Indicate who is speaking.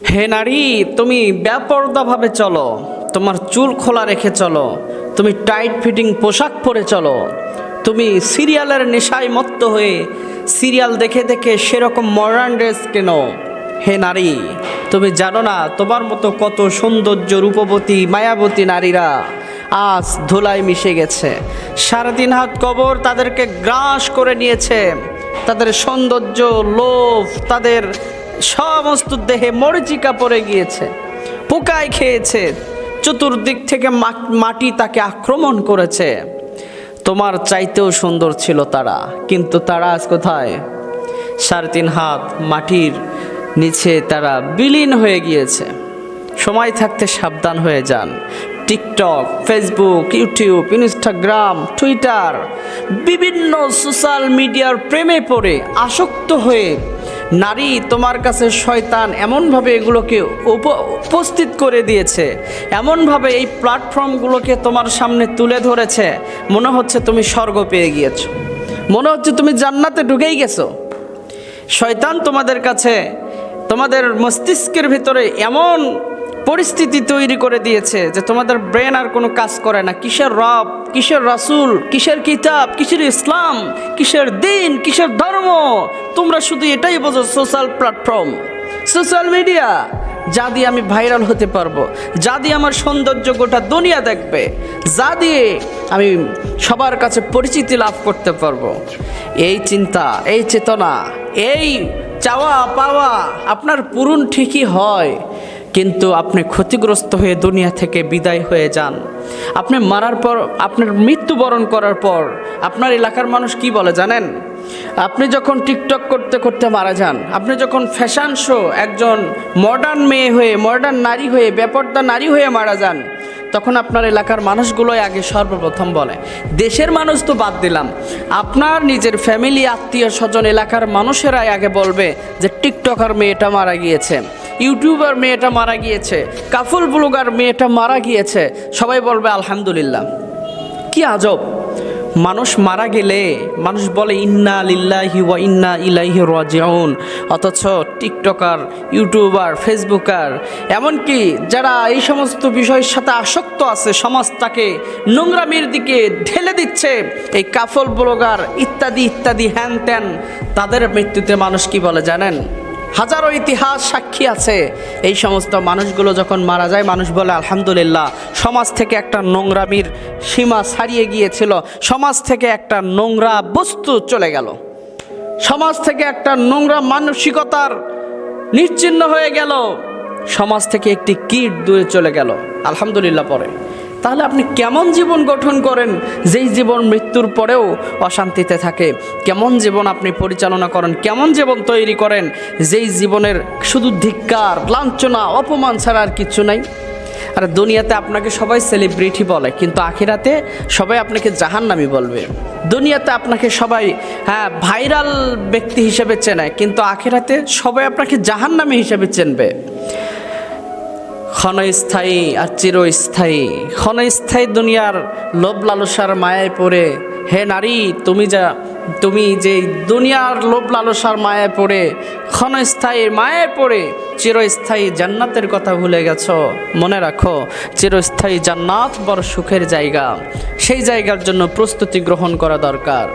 Speaker 1: হে নারী, তুমি বেপরদাভাবে চলো, তোমার চুল খোলা রেখে চলো, তুমি টাইট ফিটিং পোশাক পরে চলো, তুমি সিরিয়ালের নেশায় মত্ত হয়ে সিরিয়াল দেখে দেখে সেরকম মডার্ন ড্রেস কেনো। হে নারী, তুমি জানো না তোমার মতো কত সৌন্দর্য রূপবতী মায়াবতী নারীরা আজ ধুলায় মিশে গেছে। 3.5 হাত কবর তাদেরকে গ্রাস করে নিয়েছে। তাদের সৌন্দর্য, লোভ, তাদের সমস্ত দেহে মরিচিকা পড়ে গিয়েছে, পোকায় খেয়েছে, চতুর্দিক থেকে মাটি তাকে আক্রমণ করেছে। তোমার চাইতেও সুন্দর ছিল তারা, কিন্তু তারা আজ কোথায়? 3.5 হাত মাটির নিচে তারা বিলীন হয়ে গিয়েছে। সময় থাকতে সাবধান হয়ে যান। TikTok, Facebook, YouTube, Instagram, Twitter, বিভিন্ন সোশ্যাল মিডিয়ার প্রেমে পড়ে আসক্ত হয়ে নারী তোমার কাছে শয়তান এমনভাবে এগুলোকে উপস্থিত করে দিয়েছে, এমনভাবে এই প্ল্যাটফর্মগুলোকে তোমার সামনে তুলে ধরেছে, মনে হচ্ছে তুমি স্বর্গ পেয়ে গিয়েছো, মনে হচ্ছে তুমি জান্নাতে ঢুকেই গেছো। শয়তান তোমাদের কাছে, তোমাদের মস্তিষ্কের ভিতরে এমন পরিস্থিতি তৈরি করে দিয়েছে যে তোমাদের ব্রেন আর কোনো কাজ করে না। কিসের রব, কিসের রাসূল, কিসের কিতাব, কিসের ইসলাম, কিসের দিন, কিসের ধর্ম, তোমরা শুধু এটাই বোঝো সোশ্যাল প্ল্যাটফর্ম, সোশ্যাল মিডিয়া, যা দিয়ে আমি ভাইরাল হতে পারবো, যা দিয়ে আমার সৌন্দর্য গোটা দুনিয়া দেখবে, যা দিয়ে আমি সবার কাছে পরিচিতি লাভ করতে পারবো। এই চিন্তা, এই চেতনা, এই চাওয়া পাওয়া আপনার পূরণ ঠিকই হয়, কিন্তু আপনি ক্ষতিগ্রস্ত হয়ে দুনিয়া থেকে বিদায় হয়ে যান। আপনি মারার পর, আপনার মৃত্যুবরণ করার পর আপনার এলাকার মানুষ কি বলে জানেন? আপনি যখন টিকটক করতে করতে মারা যান, আপনি যখন ফ্যাশন শো একজন মডার্ন মেয়ে হয়ে, মডার্ন নারী হয়ে, বেপর্দা নারী হয়ে মারা যান, তখন আপনার এলাকার মানুষগুলোই আগে সর্বপ্রথম বলে। দেশের মানুষ তো বাদ দিলাম, আপনার নিজের ফ্যামিলি, আত্মীয় স্বজন, এলাকার মানুষেরাই আগে বলবে যে টিকটকার মেয়েটা মারা গিয়েছে, ইউটিউবার মেয়েটা মারা গিয়েছে, কাফল ব্লগার মেয়েটা মারা গিয়েছে, সবাই বলবে আলহামদুলিল্লাহ। কি আজব! মানুষ মারা গেলে মানুষ বলে ইন্না লিল্লাহি ওয়া ইন্না ইলাইহি রাজিউন, অথচ টিকটকার, ইউটিউবার, ফেসবুকার, এমনকি যারা এই সমস্ত বিষয়ের সাথে আসক্ত আছে, সমাজটাকে নোংরামির দিকে ঢেলে দিচ্ছে, এই কাফল ব্লগার ইত্যাদি ইত্যাদি হ্যান ত্যান, তাদের মৃত্যুতে মানুষ কি বলে জানেন? হাজারো ইতিহাস সাক্ষী আছে। এই সমস্ত মানুষগুলো যখন মারা যায়, মানুষ বলে আলহামদুলিল্লাহ, সমাজ থেকে একটা নোংরামির সীমা ছাড়িয়ে গিয়েছিল, সমাজ থেকে একটা নোংরা বস্তু চলে গেল, সমাজ থেকে একটা নোংরা মানসিকতার নিশ্চিহ্ন হয়ে গেল, সমাজ থেকে একটি কীট দূরে চলে গেল। আলহামদুলিল্লাহ পরে। তাহলে আপনি কেমন জীবন গঠন করেন যেই জীবন মৃত্যুর পরেও অশান্তিতে থাকে? কেমন জীবন আপনি পরিচালনা করেন, কেমন জীবন তৈরি করেন যেই জীবনের শুধু ধিক্কার, লাঞ্ছনা, অপমান ছাড়া আর কিছু নাই? আর দুনিয়াতে আপনাকে সবাই সেলিব্রিটি বলে, কিন্তু আখিরাতে সবাই আপনাকে জাহান্নামী বলবে। দুনিয়াতে আপনাকে সবাই ভাইরাল ব্যক্তি হিসেবে চেনে, কিন্তু আখিরাতে সবাই আপনাকে জাহান্নামী হিসেবে চিনবে। ক্ষণস্থায়ী আর চিরস্থায়ী, ক্ষণস্থায়ী দুনিয়ার লোভ লালসার মায়ায় পড়ে, হে নারী, তুমি যে দুনিয়ার লোভ লালসার মায়ায় পড়ে, ক্ষণস্থায়ী মায়ায় পড়ে চিরস্থায়ী জান্নাতের কথা ভুলে গেছো। মনে রাখো, চিরস্থায়ী জান্নাত বড় সুখের জায়গা, সেই জায়গার জন্য প্রস্তুতি গ্রহণ করা দরকার।